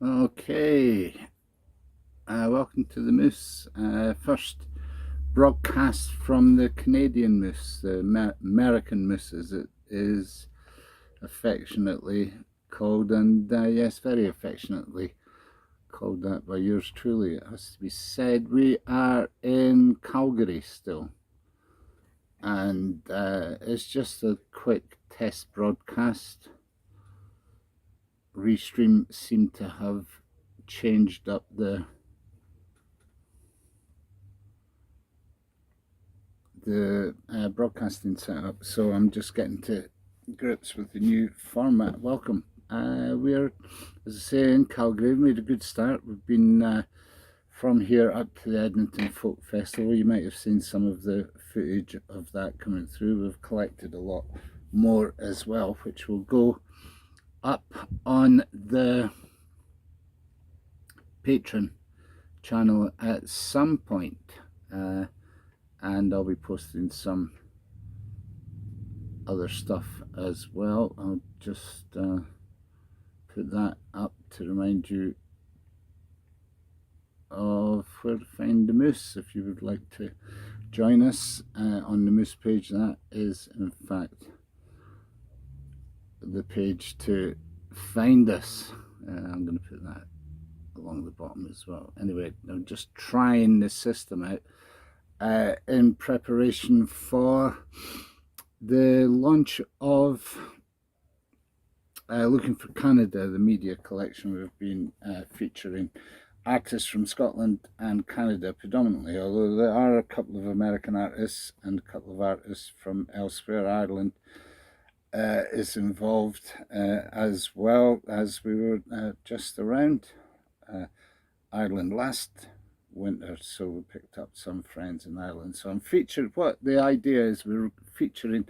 Okay, welcome to the Moose. First broadcast from the Canadian Moose, the American Moose as it is affectionately called, and yes, very affectionately called that by yours truly, it has to be said. We are in Calgary still, and it's just a quick test broadcast. Restream seemed to have changed up the broadcasting setup, so I'm just getting to grips with the new format. Welcome. We're, as I say, in Calgary. We've made a good start. We've been from here up to the Edmonton Folk Festival. You might have seen some of the footage of that coming through. We've collected a lot more as well, which will go up on the Patreon channel at some point, and I'll be posting some other stuff as well. I'll just put that up to remind you of where to find the Moose if you would like to join us on the Moose page. That is in fact the page to find us. I'm going to put that along the bottom as well. Anyway, I'm just trying the system out in preparation for the launch of Looking for Canada, the media collection. We've been featuring artists from Scotland and Canada predominantly, although there are a couple of American artists and a couple of artists from elsewhere. Ireland is involved as well, as we were just around Ireland last winter, so we picked up some friends in Ireland. So I'm featured, what the idea is, we're featuring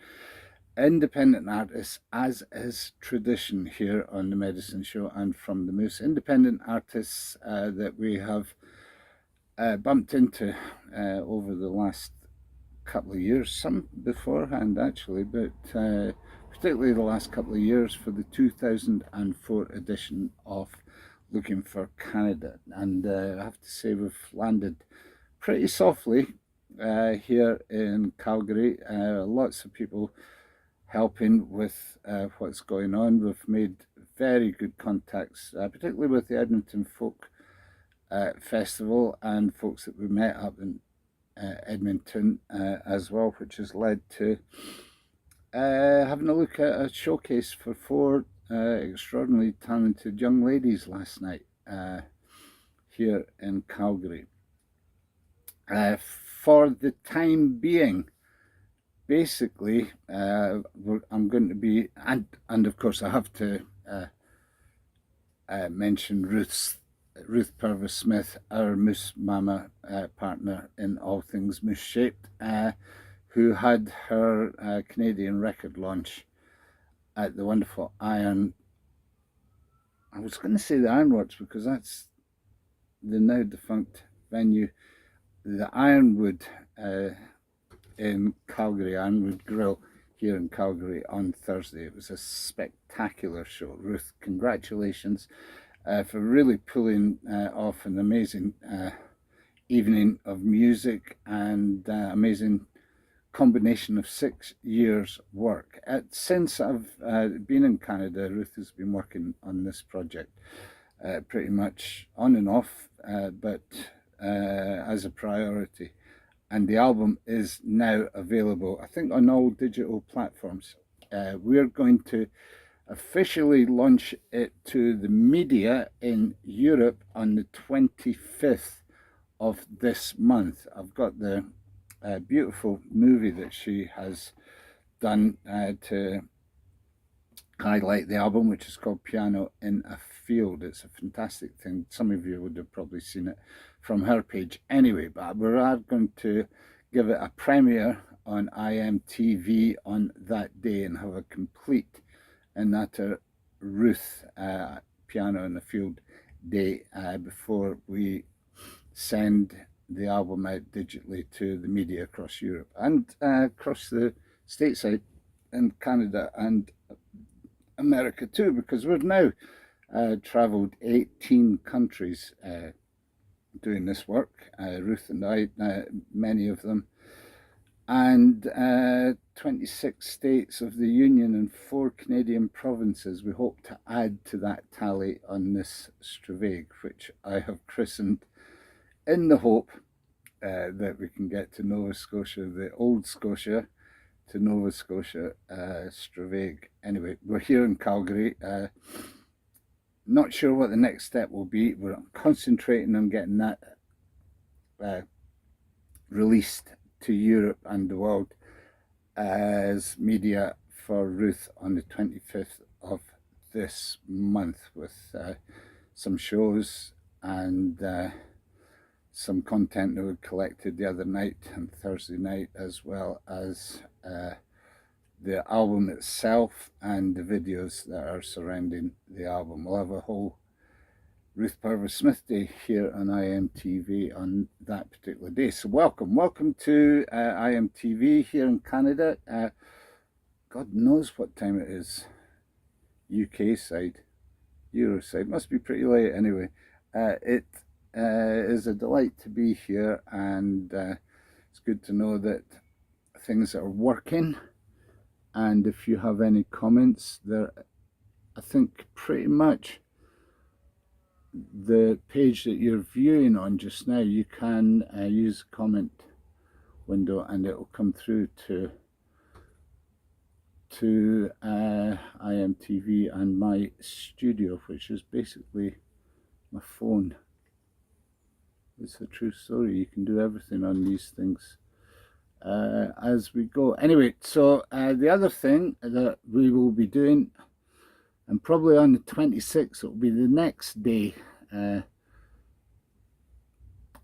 independent artists, as is tradition here on the Medicine Show and from the Moose. Independent artists that we have bumped into over the last couple of years, some beforehand actually, but particularly the last couple of years for the 2004 edition of Looking for Canada. And I have to say we've landed pretty softly here in Calgary. Lots of people helping with what's going on. We've made very good contacts, particularly with the Edmonton Folk Festival and folks that we met up in Edmonton as well, which has led to having a look at a showcase for four extraordinarily talented young ladies last night here in Calgary. For the time being, basically, I'm going to be, and of course I have to mention Ruth Purves Smith, our Moose Mama partner in all things Moose shaped, who had her Canadian record launch at the wonderful I was going to say the Ironworks because that's the now defunct venue, the Ironwood in Calgary, Ironwood Grill here in Calgary on Thursday. It was a spectacular show. Ruth, congratulations for really pulling off an amazing evening of music and amazing combination of 6 years work. Since I've been in Canada, Ruth has been working on this project pretty much on and off, but as a priority. And the album is now available, I think, on all digital platforms. We're going to officially launch it to the media in Europe on the 25th of this month. I've got the beautiful movie that she has done to highlight the album, which is called Piano in a Field. It's a fantastic thing. Some of you would have probably seen it from her page anyway, but we're going to give it a premiere on iMTV on that day and have a complete and utter Ruth Piano in the Field day before we send the album out digitally to the media across Europe and across the stateside in Canada and America too, because we're now travelled 18 countries doing this work, Ruth and I, many of them, and 26 states of the Union and 4 Canadian provinces. We hope to add to that tally on this Stravaig, which I have christened in the hope that we can get to Nova Scotia, the Auld Scotia, to Nova Scotia Stravaig. Anyway, we're here in Calgary. Not sure what the next step will be. We're concentrating on getting that released to Europe and the world as media for Ruth on the 25th of this month, with some shows and some content that we collected the other night and Thursday night, as well as the album itself and the videos that are surrounding the album. We'll have a whole Ruth Purves Smith Day here on iMTV on that particular day. So welcome to iMTV here in Canada. God knows what time it is. UK side, Euro side, must be pretty late anyway. It is a delight to be here, and it's good to know that things are working. And if you have any comments, there, I think pretty much the page that you're viewing on just now, you can use a comment window and it will come through to iMTV and my studio, which is basically my phone. It's a true story. You can do everything on these things as we go. Anyway, so the other thing that we will be doing, and probably on the 26th, it will be the next day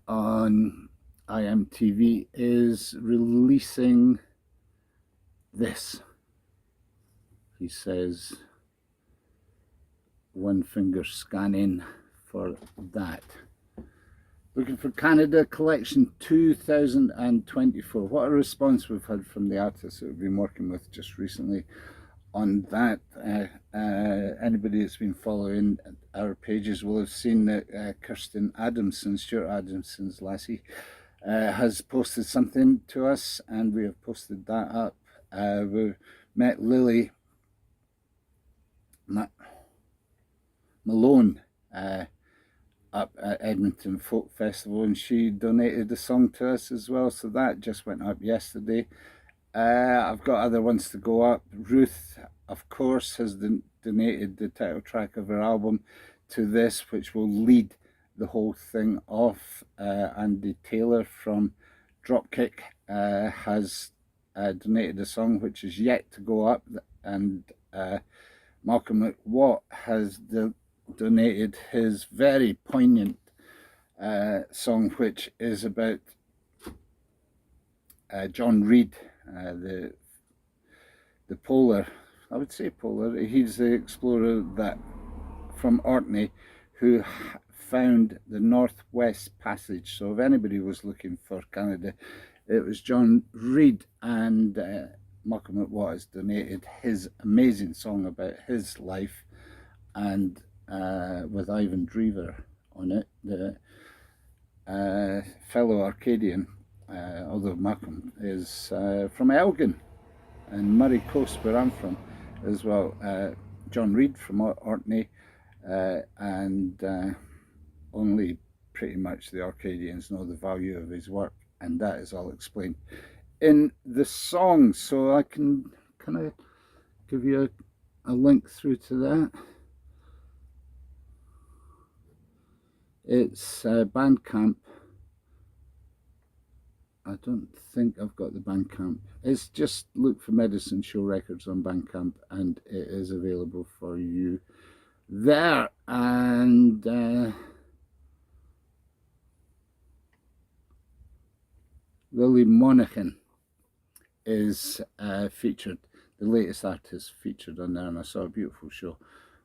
on iMTV, is releasing this. He says, one finger scanning for that. Looking for Canada Collection 2024. What a response we've had from the artists that we've been working with just recently on that. Anybody that's been following our pages will have seen that Kirsten Adamson, Stuart Adamson's lassie, has posted something to us, and we have posted that up. We've met Lily Malone up at Edmonton Folk Festival, and she donated a song to us as well, so that just went up yesterday. I've got other ones to go up. Ruth, of course, has donated the title track of her album to this, which will lead the whole thing off. Andy Taylor from Dropkick has donated a song which is yet to go up, and Malcolm McWatt has donated his very poignant song, which is about John Reid, the polar, I would say polar, he's the explorer that from Orkney who found the Northwest Passage. So if anybody was looking for Canada, it was John Reid, and Malcolm McWatt has donated his amazing song about his life, and with Ivan Drever on it, the fellow Arcadian, although Malcolm is from Elgin and Murray Coast, where I'm from as well. John Reid from Orkney, and only pretty much the Arcadians know the value of his work, and that is all explained in the song. So I can kind of give you a link through to that. It's Bandcamp. I don't think I've got the Bandcamp. It's just look for Medicine Show Records on Bandcamp, and it is available for you there. And Lily Monaghan is featured, the latest artist featured on there, and I saw a beautiful show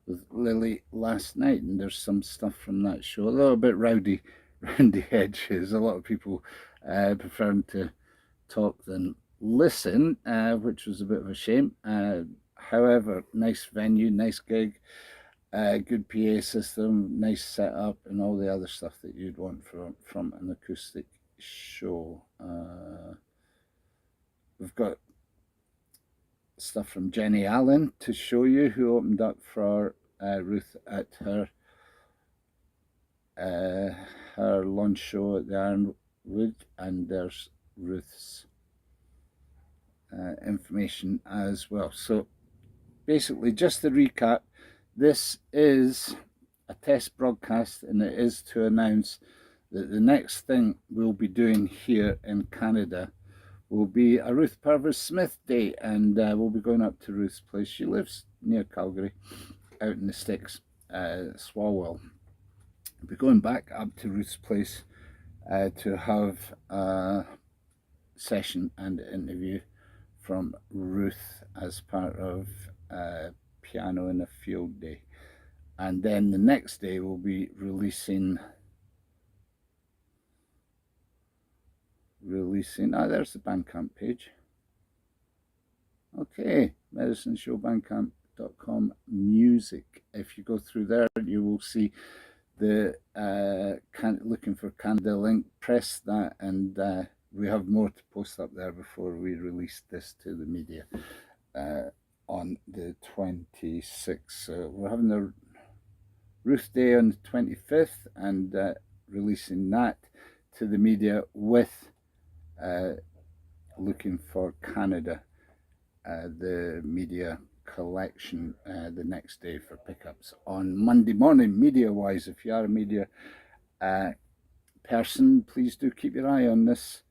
with Lily last night, and there's some stuff from that show, a little bit rowdy around the edges. A lot of people preferring to talk than listen, which was a bit of a shame. However, nice venue, nice gig, good PA system, nice setup, and all the other stuff that you'd want from an acoustic show. We've got stuff from Jenny Allen to show you, who opened up for Ruth at her launch show at the Ironwood, and there's Ruth's information as well. So basically, just to recap, this is a test broadcast, and it is to announce that the next thing we'll be doing here in Canada will be a Ruth Purves Smith Day, and we'll be going up to Ruth's place. She lives near Calgary, out in the sticks, Swalwell. We'll be going back up to Ruth's place to have a session and interview from Ruth as part of Piano in a Field Day. And then the next day we'll be releasing there's the Bandcamp page. Okay, medicineshowbandcamp.com music. If you go through there, you will see the looking for Canada link. Press that, and we have more to post up there before we release this to the media on the 26th. So we're having the Ruth Day on the 25th, and releasing that to the media with looking for Canada, the media collection the next day for pickups on Monday morning. Media wise, if you are a media person, please do keep your eye on this.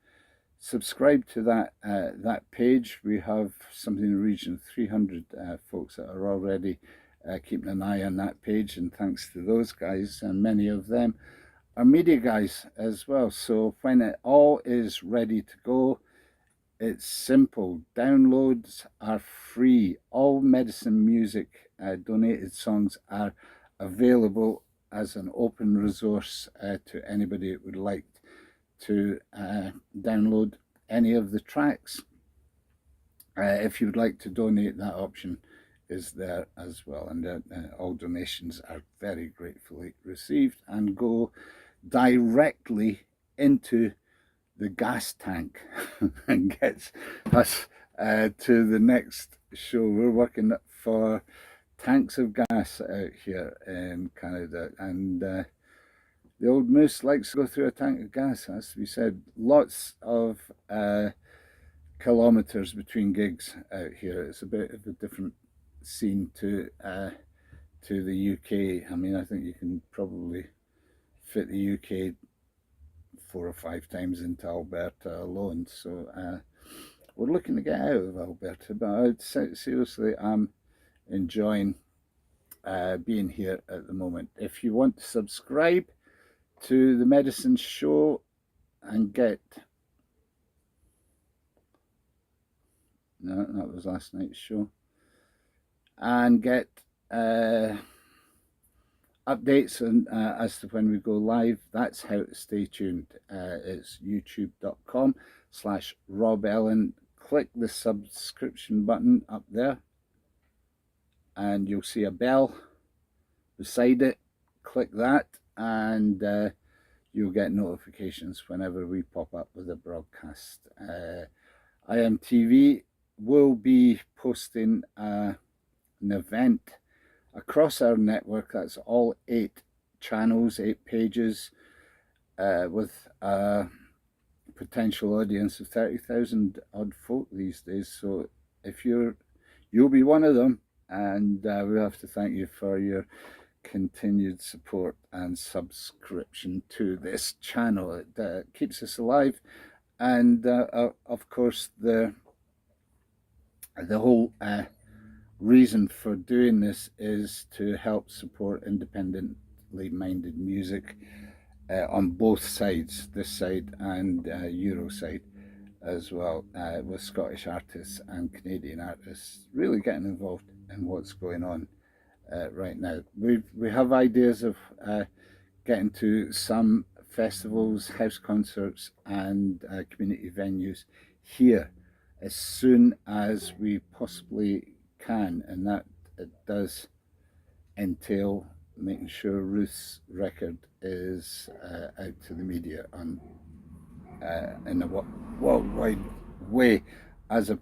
Subscribe to that page. We have something in the region of 300 folks that are already keeping an eye on that page, and thanks to those guys, and many of them are media guys as well. So when it all is ready to go, it's simple. Downloads are free. All medicine music, donated songs, are available as an open resource to anybody that would like to download any of the tracks. If you would like to donate, that option is there as well, and all donations are very gratefully received and go directly into the gas tank and gets us to the next show. We're working for tanks of gas out here in Canada, and the old moose likes to go through a tank of gas, has to be said. Lots of kilometers between gigs out here. It's a bit of a different scene to the UK. I mean, I think you can probably fit the UK 4 or 5 times into Alberta alone. So we're looking to get out of Alberta, but I'd say, seriously, I'm enjoying being here at the moment. If you want to subscribe to the Medicine Show and get, no, that was last night's show, and get updates on, as to when we go live, that's how to stay tuned. It's youtube.com/Rob Ellen. Click the subscription button up there, and you'll see a bell beside it. Click that, and you'll get notifications whenever we pop up with a broadcast. iMTV will be posting an event across our network. That's all 8 channels, 8 pages, with a potential audience of 30,000 odd folk these days. So if you'll be one of them, and we have to thank you for your continued support and subscription to this channel. It keeps us alive, and of course the whole reason for doing this is to help support independently minded music on both sides, this side and Euro side as well, with Scottish artists and Canadian artists really getting involved in what's going on right now. We have ideas of getting to some festivals, house concerts, and community venues here as soon as we possibly can, and that it does entail making sure Ruth's record is out to the media on in a worldwide way as a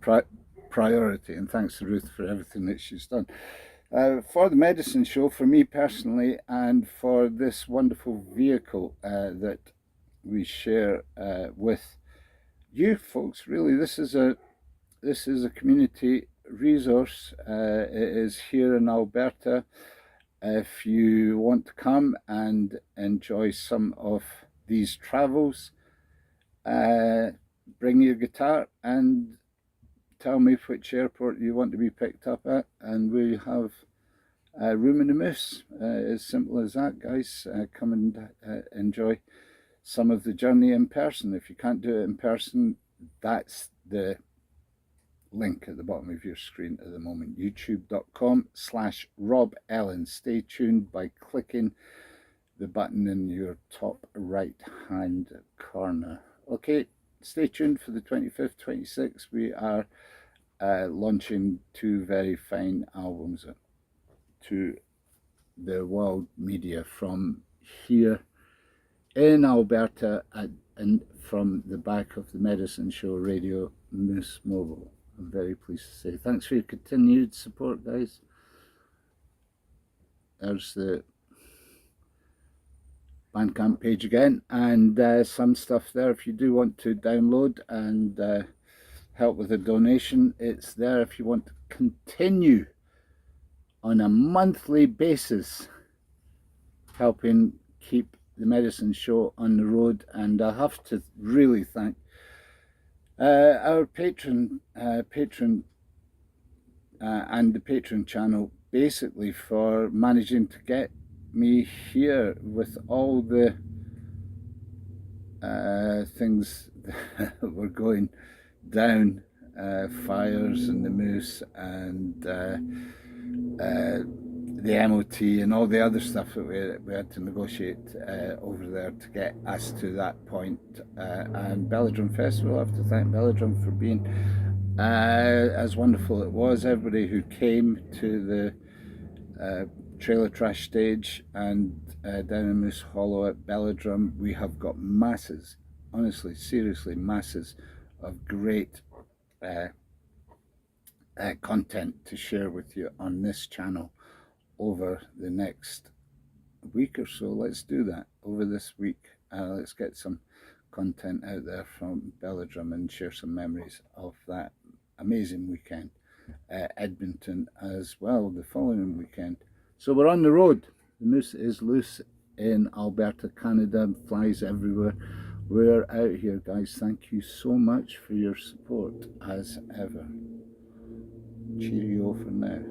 priority. And thanks to Ruth for everything that she's done. For the medicine show, for me personally, and for this wonderful vehicle that we share with you folks, really, this is a community resource. It is here in Alberta. If you want to come and enjoy some of these travels, bring your guitar and tell me which airport you want to be picked up at, and we have room in the Moose. As simple as that, guys. Come and enjoy some of the journey in person. If you can't do it in person, that's the link at the bottom of your screen at the moment, youtube.com/Rob Ellen. Stay tuned by clicking the button in your top right hand corner. Okay, stay tuned for the 25th, 26th. We are launching two very fine albums to the world media from here in Alberta and from the back of the Medicine Show Radio Moose Mobile. I'm very pleased to say thanks for your continued support, guys. There's the Bandcamp page again, and some stuff there if you do want to download and help with a donation. It's there if you want to continue on a monthly basis helping keep the Medicine Show on the road. And I have to really thank our patron and the Patreon channel basically for managing to get me here with all the things that were going down, fires and the Moose and the MOT and all the other stuff that we had to negotiate over there to get us to that point. And Belladrum Festival, I have to thank Belladrum for being as wonderful it was. Everybody who came to the Trailer Trash stage and down in Moose Hollow at Belladrum, we have got masses, honestly, seriously, masses of great content to share with you on this channel over the next week or so. Let's do that over this week. Let's get some content out there from Belladrum and share some memories of that amazing weekend. Edmonton as well the following weekend. So we're on the road. The Moose is loose in Alberta, Canada, flies everywhere. We're out here, guys. Thank you so much for your support as ever. Cheerio for now.